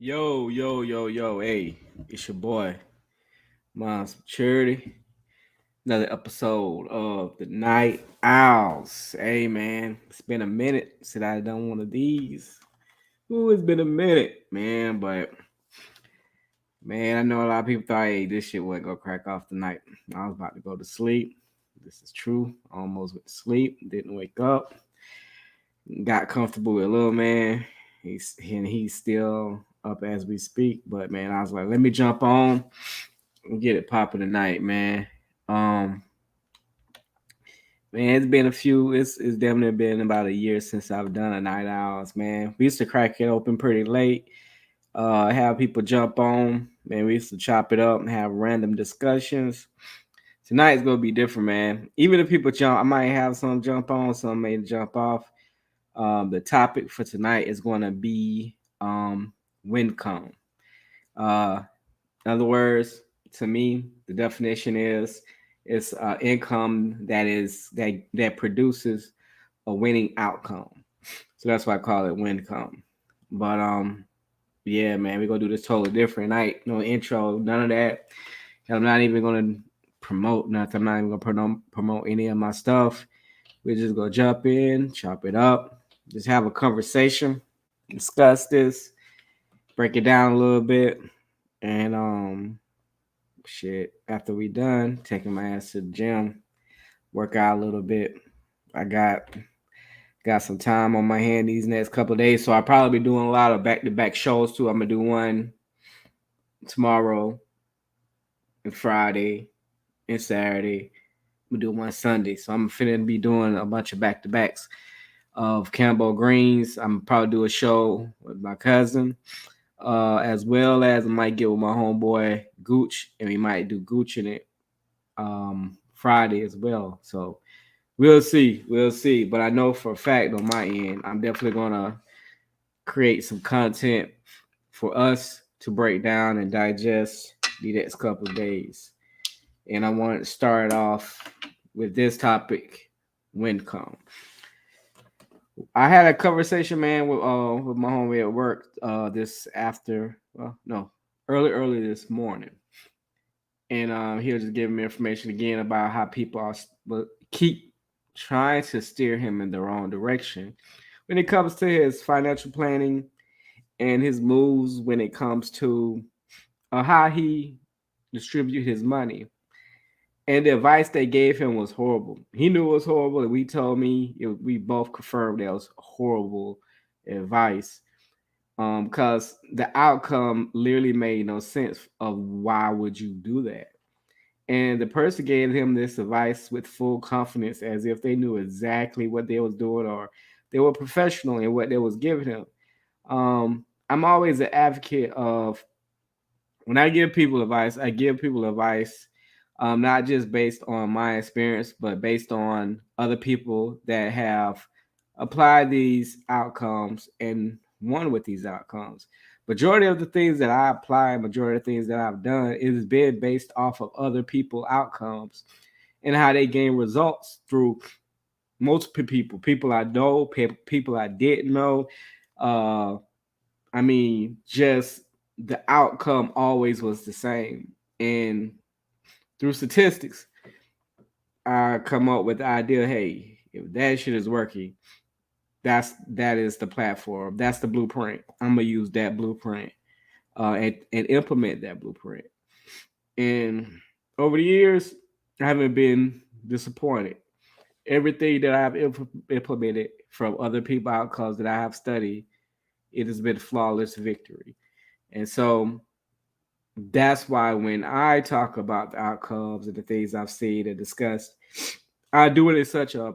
Yo, yo, yo, yo, hey, it's your boy, Miles Maturity. Another episode of the Night Owls. Hey, man, it's been a minute since I done one of these. Ooh, it's been a minute, man, but man, I know a lot of people thought, hey, this shit wasn't gonna crack off tonight. I was about to go to sleep. This is true. Almost went to sleep, didn't wake up. Got comfortable with little man. He's still up as we speak, but man, I was like, let me jump on and get it popping tonight, man. Um, man, it's been a few. It's definitely been about a year since I've done a night owls, man. We used to crack it open pretty late. Have people jump on. Man, we used to chop it up and have random discussions. Tonight's gonna be different, man. Even if people jump, I might have some jump on, some may jump off. The topic for tonight is going to be Wincome. Uh, in other words, to me, the definition is it's income that produces a winning outcome. So that's why I call it Wincome. But yeah, man, we're gonna do this totally different night. No intro, none of that. I'm not even gonna promote nothing. I'm not even gonna promote any of my stuff. We're just gonna jump in, chop it up, just have a conversation, discuss this, break it down a little bit, and shit. After we done, taking my ass to the gym, work out a little bit. I got some time on my hand these next couple of days, so I'll probably be doing a lot of back to back shows too. I'm gonna do one tomorrow and Friday and Saturday. I'm gonna do one Sunday, so I'm finna be doing a bunch of back to backs of Campbell Greens. I'm probably do a show with my cousin, as well as I might get with my homeboy Gooch, and we might do Gooch in it Friday as well. So we'll see. But I know for a fact on my end, I'm definitely gonna create some content for us to break down and digest the next couple of days. And I want to start off with this topic, Wincome. I had a conversation, man, with my homie at work this after no early this morning, and he was just giving me information again about how people keep trying to steer him in the wrong direction when it comes to his financial planning and his moves when it comes to how he distribute his money. And the advice they gave him was horrible. He knew it was horrible, and we both confirmed that it was horrible advice. Because the outcome literally made no sense of why would you do that. And the person gave him this advice with full confidence, as if they knew exactly what they was doing or they were professional in what they was giving him. I'm always an advocate of when I give people advice, I give people advice not just based on my experience, but based on other people that have applied these outcomes and won with these outcomes. Majority of the things that I apply, majority of the things that I've done, it has been based off of other people outcomes and how they gain results through multiple people I know, people I didn't know. Uh, I mean, just the outcome always was the same. And through statistics, I come up with the idea, hey, if that shit is working, that is the platform. That's the blueprint. I'm gonna use that blueprint and implement that blueprint. And over the years, I haven't been disappointed. Everything that I've implemented from other people outcomes that I have studied, it has been flawless victory. And so that's why when I talk about the outcomes and the things I've seen and discussed, I do it in such a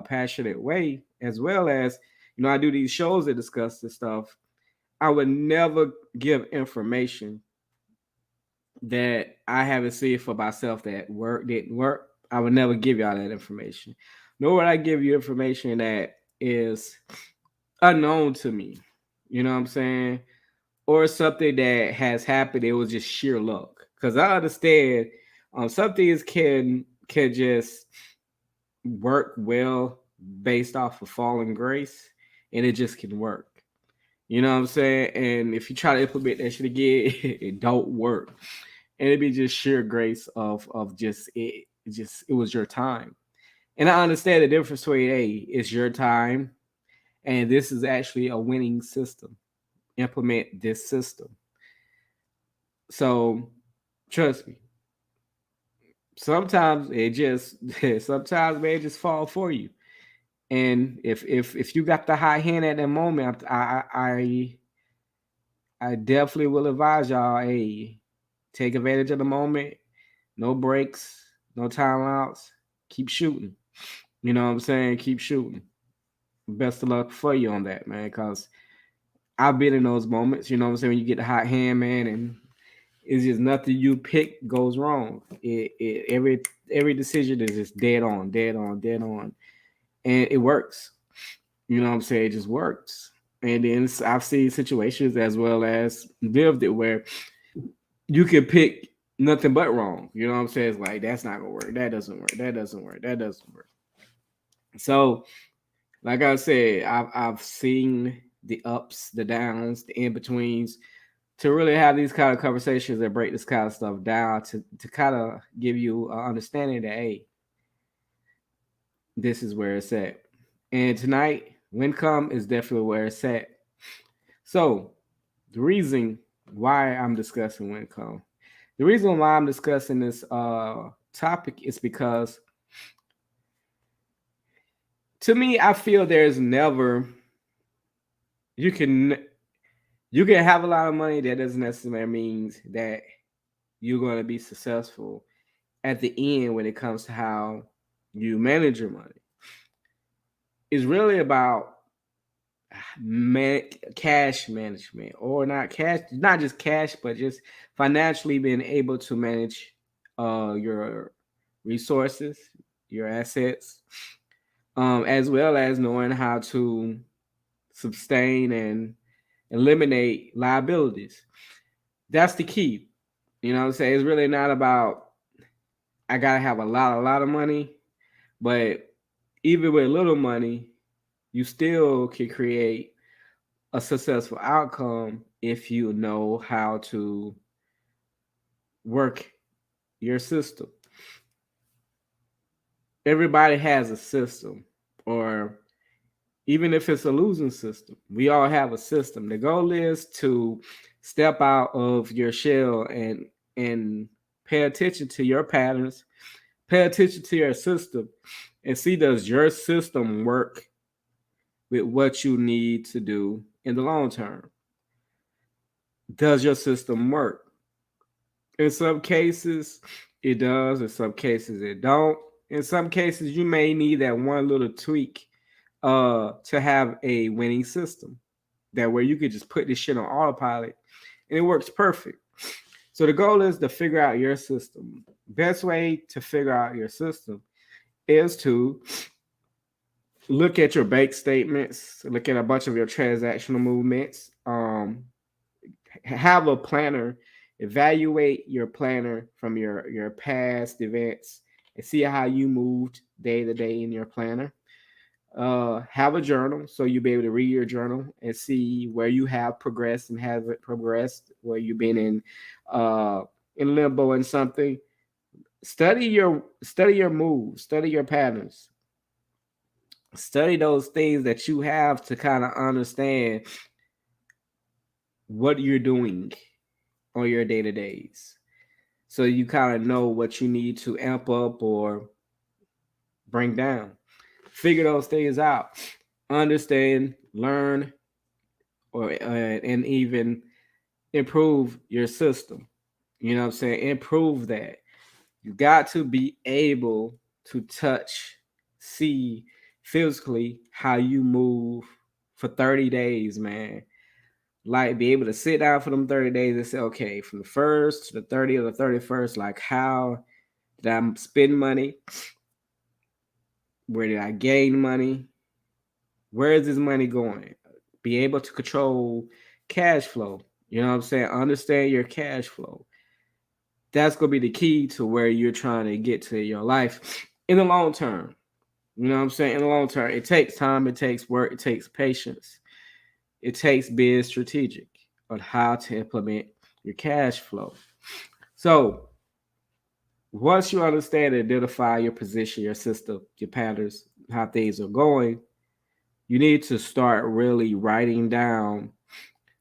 passionate way, as well as I do these shows that discuss this stuff. I would never give information that I haven't seen for myself that didn't work. I would never give y'all that information. Nor would I give you information that is unknown to me. You know what I'm saying? Or something that has happened. It was just sheer luck. Because I understand some things can just work well based off of fallen grace, and it just can work. You know what I'm saying? And if you try to implement that shit again, it don't work. And it'd be just sheer grace of just it was your time. And I understand the difference between it's your time and this is actually a winning system. Implement this system. So trust me, sometimes it just sometimes man just fall for you. And if you got the high hand at that moment, I definitely will advise y'all, hey, take advantage of the moment. No breaks, no timeouts. Keep shooting. You know what I'm saying? Keep shooting. Best of luck for you on that, man. Cause I've been in those moments. You know what I'm saying? When you get the hot hand, man, and it's just nothing you pick goes wrong. Every decision is just dead on, dead on, dead on, and it works. You know what I'm saying? It just works. And then I've seen situations as well as lived it where you can pick nothing but wrong. You know what I'm saying? It's like that's not gonna work. That doesn't work. That doesn't work. That doesn't work. So, like I said, I've seen the ups, the downs, the in betweens. To really have these kind of conversations and break this kind of stuff down to kind of give you an understanding that hey, this is where it's at. And tonight, Wincome is definitely where it's at. So the reason why I'm discussing Wincome, the reason why I'm discussing this topic is because to me, I feel there's never you can you can have a lot of money. That doesn't necessarily mean that you're going to be successful at the end when it comes to how you manage your money. It's really about cash management, or not just cash, but just financially being able to manage your resources, your assets, as well as knowing how to sustain and eliminate liabilities. That's the key. You know what I'm saying? It's really not about I gotta have a lot of money, but even with little money, you still can create a successful outcome if you know how to work your system. Everybody has a system, or even if it's a losing system, we all have a system. The goal is to step out of your shell and pay attention to your patterns, pay attention to your system, and see does your system work with what you need to do in the long term. Does your system work? In some cases, it does. In some cases, it don't. In some cases, you may need that one little tweak to have a winning system. That where you could just put this shit on autopilot and it works perfect. So the goal is to figure out your system. Best way to figure out your system is to look at your bank statements, look at a bunch of your transactional movements, have a planner, evaluate your planner from your past events and see how you moved day to day in your planner. Have a journal so you'll be able to read your journal and see where you have progressed and haven't progressed, where you've been in limbo in something. Study your moves, study your patterns, study those things that you have to kind of understand what you're doing on your day to days. So you kind of know what you need to amp up or bring down. Figure those things out. Understand, learn, or and even improve your system. You know what I'm saying? Improve that. You got to be able to touch, see physically how you move for 30 days, man. Like be able to sit down for them 30 days and say, okay, from the first to the 30th or the 31st, like how did I spend money? Where did I gain money? Where is this money going? Be able to control cash flow. You know what I'm saying? Understand your cash flow. That's going to be the key to where you're trying to get to your life in the long term. You know what I'm saying? In the long term, it takes time, it takes work, it takes patience. It takes being strategic on how to implement your cash flow. So once you understand and identify your position, your system, your patterns, how things are going, you need to start really writing down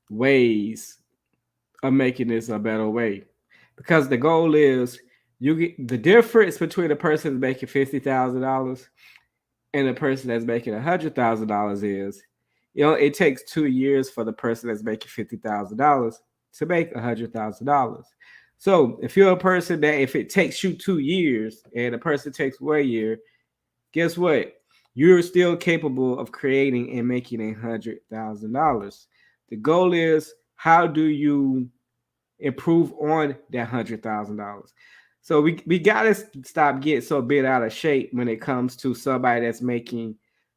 ways of making this a better way. Because the goal is you get the difference between a person that's making $50,000 and a person that's making $100,000 is, it takes 2 years for the person that's making $50,000 to make $100,000. So if you're a person that if it takes you 2 years and a person takes 1 year, guess what? You're still capable of creating and making $100,000. The goal is how do you improve on that $100,000? So we gotta stop getting so bent out of shape when it comes to somebody that's making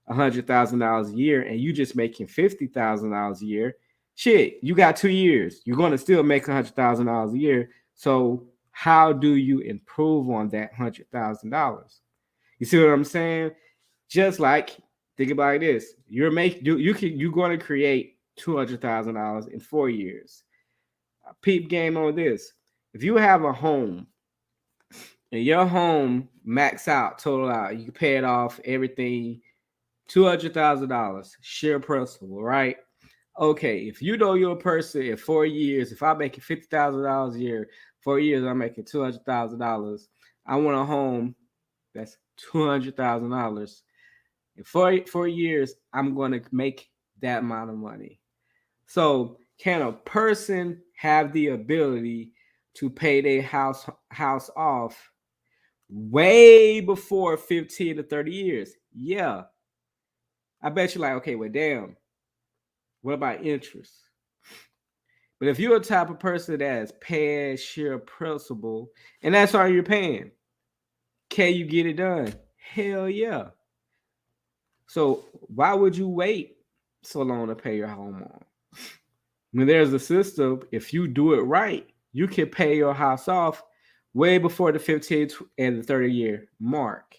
$100,000 a year and you just making $50,000 a year. Shit, you got 2 years. You're gonna still make $100,000 a year. So how do you improve on that $100,000? You see what I'm saying? Just like think about this: you're going to create $200,000 in 4 years. Peep game on this: if you have a home and your home max out, total out, you can pay it off, everything, $200,000, sheer principal, right? Okay, if you know you're a person in 4 years, if I'm making $50,000 a year, 4 years I'm making $200,000. I want a home that's $200,000. In 4 years, I'm going to make that amount of money. So, can a person have the ability to pay their house off way before 15 to 30 years? Yeah. I bet you're like, okay, well, damn. What about interest? But if you're a type of person that's paying sheer principal, and that's all you're paying, can you get it done? Hell yeah. So why would you wait so long to pay your home on? When there's a system, if you do it right, you can pay your house off way before the 15 and the 30-year mark.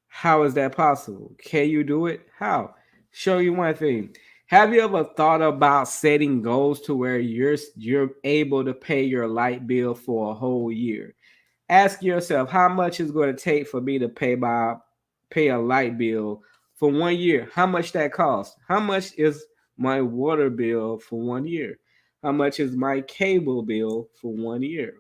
How is that possible? Can you do it? How? Show you one thing. Have you ever thought about setting goals to where you're able to pay your light bill for a whole year? Ask yourself how much is going to take for me to pay a light bill for 1 year. How much that costs? How much is my water bill for 1 year? How much is my cable bill for 1 year?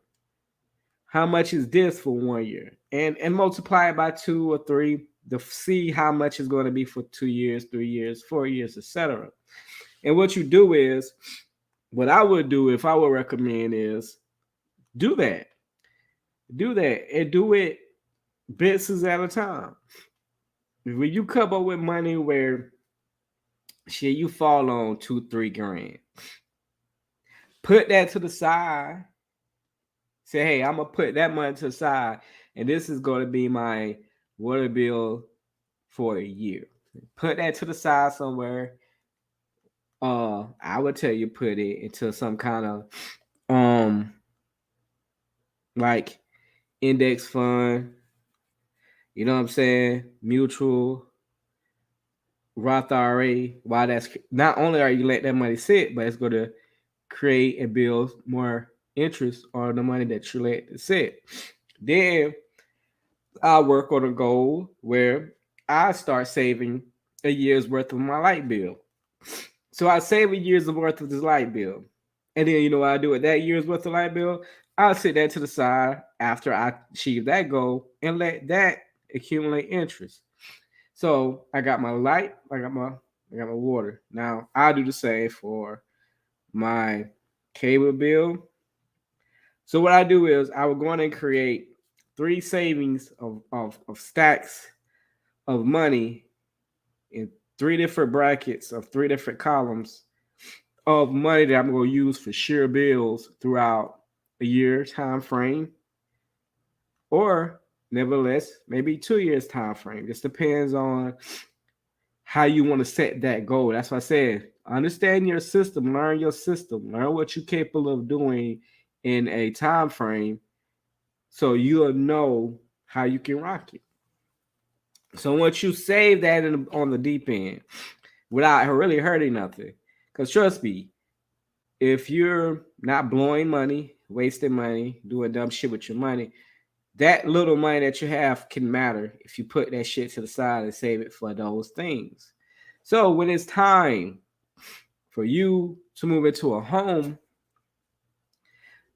How much is this for 1 year? And multiply it by 2 or 3 to see how much is going to be for 2 years, 3 years, 4 years, etc. And what you do is, what I would do if I would recommend is do that. Do that and do it bits at a time. When you come up with money where shit you fall on 2-3 grand, put that to the side. Say, hey, I'm gonna put that money to the side, and this is gonna be my water bill for a year. Put that to the side somewhere. I would tell you put it into some kind of like index fund. You know what I'm saying? Mutual, Roth IRA. Why that's not only are you let that money sit, but it's going to create and build more interest on the money that you let it sit. Then I work on a goal where I start saving a year's worth of my light bill. So I save a year's worth of this light bill. And then you know what I do with that year's worth of light bill? I'll sit that to the side after I achieve that goal and let that accumulate interest. So I got my light, I got my water. Now I'll do the same for my cable bill. So what I do is I will go in and create 3 savings of stacks of money in 3 different brackets of 3 different columns of money that I'm going to use for sheer bills throughout a year time frame, or nevertheless maybe 2 years time frame. Just depends on how you want to set that goal. That's what I said. Understand your system, learn your system, learn what you're capable of doing in a time frame, so you'll know how you can rock it. So once you save that on the deep end, without really hurting nothing. Because trust me, if you're not blowing money, wasting money, doing dumb shit with your money, that little money that you have can matter if you put that shit to the side and save it for those things. So when it's time for you to move into a home,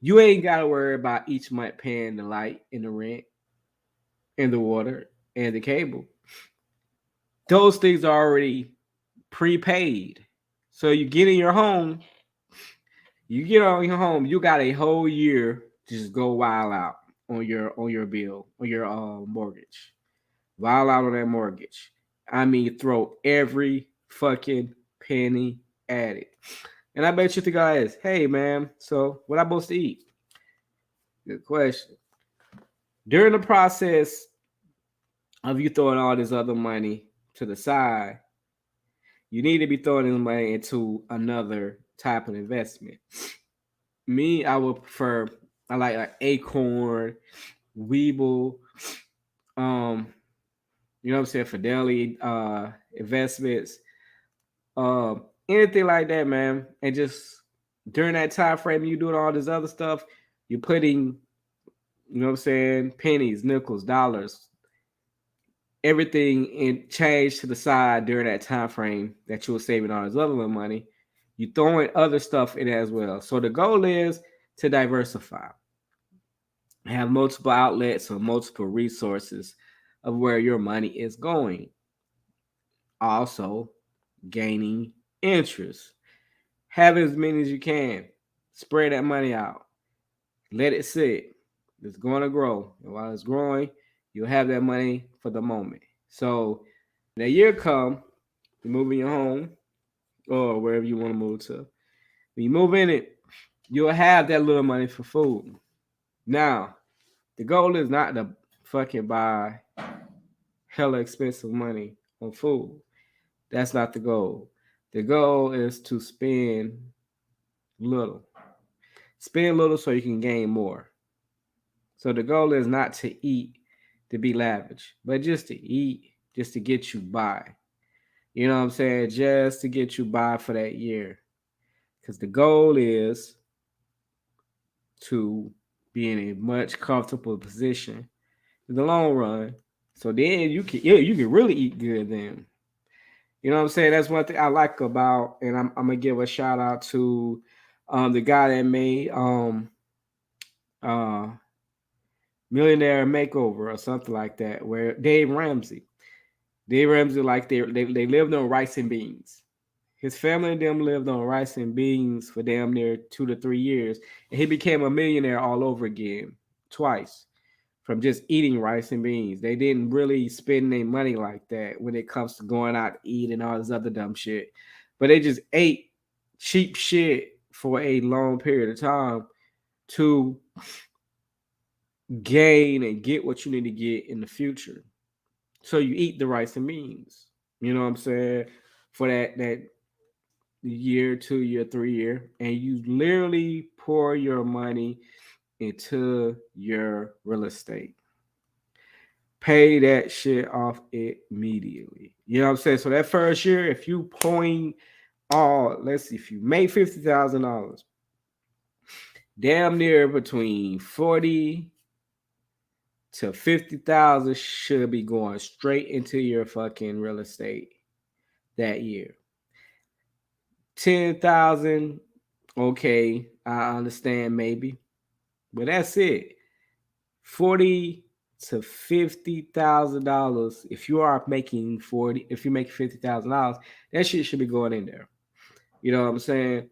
you ain't gotta worry about each month paying the light and the rent and the water and the cable. Those things are already prepaid. So you get in your home, you get on your home, you got a whole year to just go wild out on your bill, on your mortgage. Wild out on that mortgage. I mean, throw every fucking penny at it. And I bet you the guy is, hey man, so what I supposed to eat? Good question. During the process of you throwing all this other money to the side, you need to be throwing this money into another type of investment. Me, I would prefer I like Acorn, Weeble, um, you know what I'm saying, Fidelity, investments, anything like that, man. And just during that time frame, you doing all this other stuff, you're putting, you know what I'm saying, pennies, nickels, dollars, everything in change to the side during that time frame that you were saving all this other money. You throwing other stuff in it as well. So the goal is to diversify, have multiple outlets or multiple resources of where your money is going. Also, gaining interest. Have as many as you can. Spread that money out. Let it sit. It's going to grow. And while it's growing, you'll have that money for the moment. So when that year come, you're moving your home or wherever you want to move to. When you move in it, you'll have that little money for food. Now, the goal is not to fucking buy hella expensive money on food. That's not the goal. The goal is to spend little. Spend little so you can gain more. So the goal is not to eat to be lavish, but just to eat, just to get you by. You know what I'm saying? Just to get you by for that year. Because the goal is to be in a much comfortable position in the long run. So then you can really eat good then. You know what I'm saying? That's one thing I like about, and I'm gonna give a shout out to the guy that made uh Millionaire Makeover or something like that, where Dave Ramsey. Dave Ramsey, like they lived on rice and beans. His family and them lived on rice and beans for damn near 2 to 3 years, and he became a millionaire all over again, twice, from just eating rice and beans. They didn't really spend their money like that when it comes to going out to eat and all this other dumb shit, but they just ate cheap shit for a long period of time to gain and get what you need to get in the future. So you eat the rice and beans. You know what I'm saying? For that year, 2 year, 3 year, and you literally pour your money into your real estate. Pay that shit off immediately. You know what I'm saying? So that first year, if you pouring all, let's see, if you make $50,000, damn near between 40 to 50,000 should be going straight into your fucking real estate that year. 10,000, okay, I understand maybe, but that's it. 40 to $50,000. If you are making 40, if you make $50,000, that shit should be going in there. You know what I'm saying?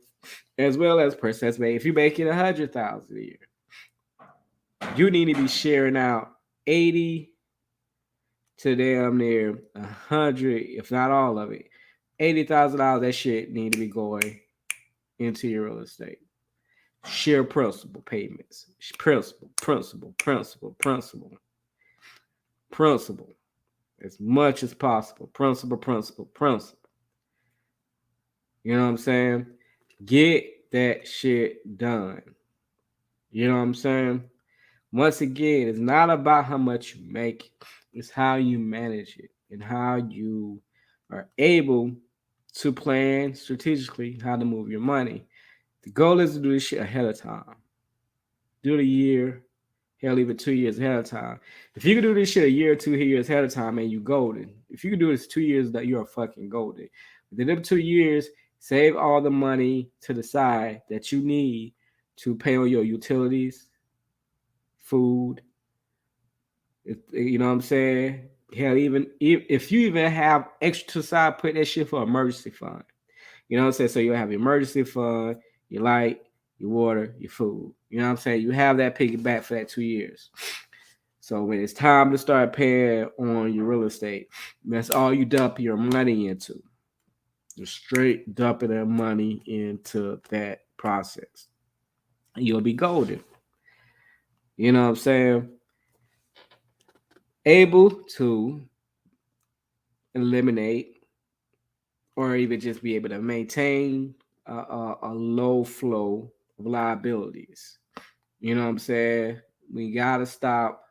As well as person that's made. If you're making 100,000 a year, you need to be sharing out 80 to damn near 100, if not all of it. $80,000. That shit need to be going into your real estate. Share principal payments. Principal. As much as possible. Principal. You know what I'm saying? Get that shit done. You know what I'm saying? Once again, it's not about how much you make, it's how you manage it and how you are able to plan strategically how to move your money. The goal is to do this shit ahead of time. Do it a year, hell, even 2 years ahead of time. If you can do this shit a year or 2 years ahead of time, man, you golden. If you can do this 2 years, that you're fucking golden. Within them 2 years, save all the money to the side that you need to pay on your utilities, food. You know what I'm saying? Hell, even if you even have extra to the side, put that shit for emergency fund. You know what I'm saying? So you have your emergency fund, your light, your water, your food. You know what I'm saying? You have that piggyback for that 2 years. So when it's time to start paying on your real estate, that's all you dump your money into. You're straight dumping that money into that process. You'll be golden. You know what I'm saying? Able to eliminate or even just be able to maintain a low flow of liabilities. You know what I'm saying? We got to stop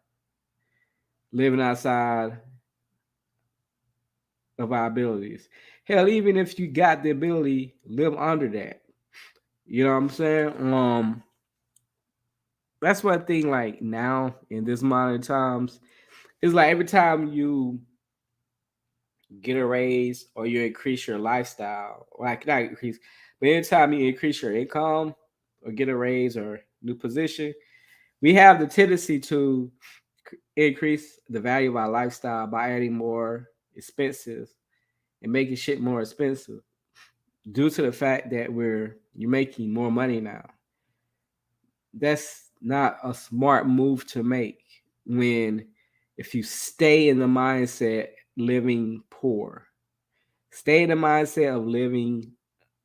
living outside of our abilities. Hell, even if you got the ability, live under that. You know what I'm saying? That's one thing. Like now in this modern times, it's like every time you get a raise or you increase your lifestyle, like not increase, but anytime you increase your income or get a raise or new position, we have the tendency to increase the value of our lifestyle by adding more expenses and making shit more expensive due to the fact that you're making more money now. That's not a smart move to make when if you stay in the mindset living poor. Stay in the mindset of living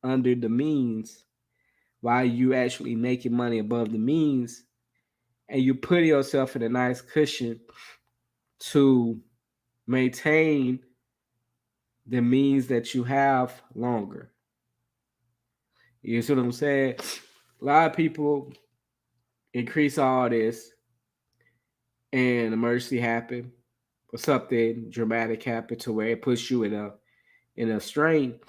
under the means while you actually making money above the means and you put yourself in a nice cushion to maintain the means that you have longer. You see what I'm saying? A lot of people increase all this and emergency happen or something dramatic happen to where it puts you in a strain.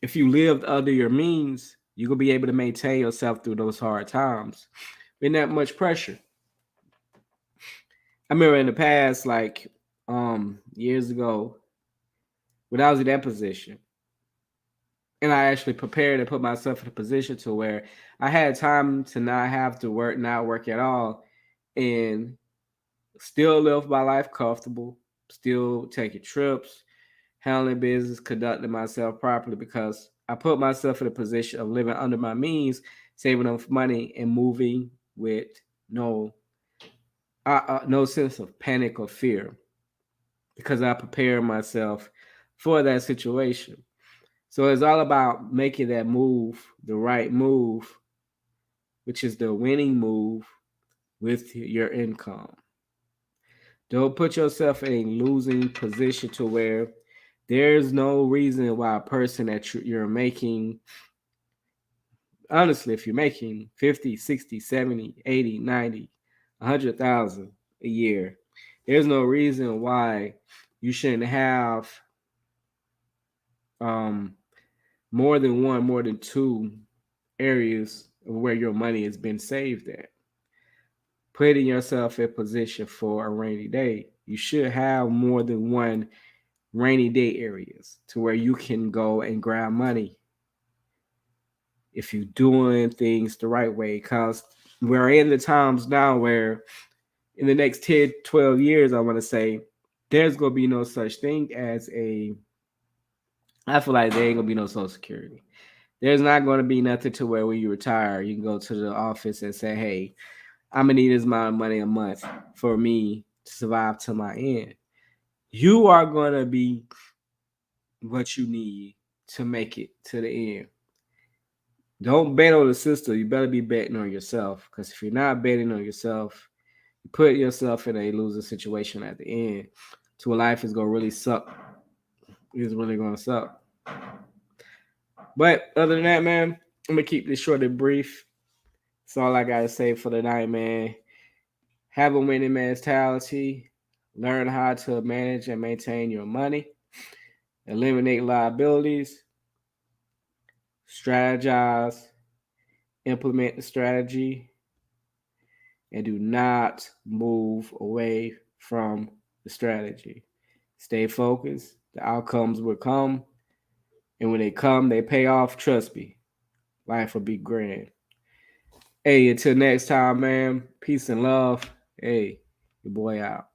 If you lived under your means, you're gonna be able to maintain yourself through those hard times. Ain't that much pressure. I remember in the past, like years ago, when I was in that position, and I actually prepared and put myself in a position to where I had time to not have to work, not work at all, and still live my life comfortable, still taking trips, handling business, conducting myself properly because I put myself in a position of living under my means, saving enough money, and moving with no no sense of panic or fear because I prepared myself for that situation. So it's all about making that move, the right move, which is the winning move with your income. Don't put yourself in a losing position to where there's no reason why a person that you're making, honestly, if you're making 50, 60, 70, 80, 90, 100,000 a year, there's no reason why you shouldn't have um, more than one, more than two areas of where your money has been saved at. Putting yourself in position for a rainy day. You should have more than one rainy day areas to where you can go and grab money if you're doing things the right way. Because we're in the times now where in the next 10, 12 years, I want to say, there's going to be no such thing as I feel like there ain't going to be no social security. There's not going to be nothing to where when you retire, you can go to the office and say, hey, I'm going to need this amount of money a month for me to survive to my end. You are going to be what you need to make it to the end. Don't bet on the system. You better be betting on yourself. Because if you're not betting on yourself, you put yourself in a losing situation at the end. To a life is gonna really suck. It's really gonna suck. But other than that, man, I'm gonna keep this short and brief. That's all I gotta say for the night, man. Have a winning mentality. Learn how to manage and maintain your money. eliminate liabilities, strategize, implement the strategy, and do not move away from the strategy. Stay focused. The outcomes will come. And when they come, they pay off. Trust me, life will be grand. Hey, until next time, man. Peace and love. Hey, your boy out.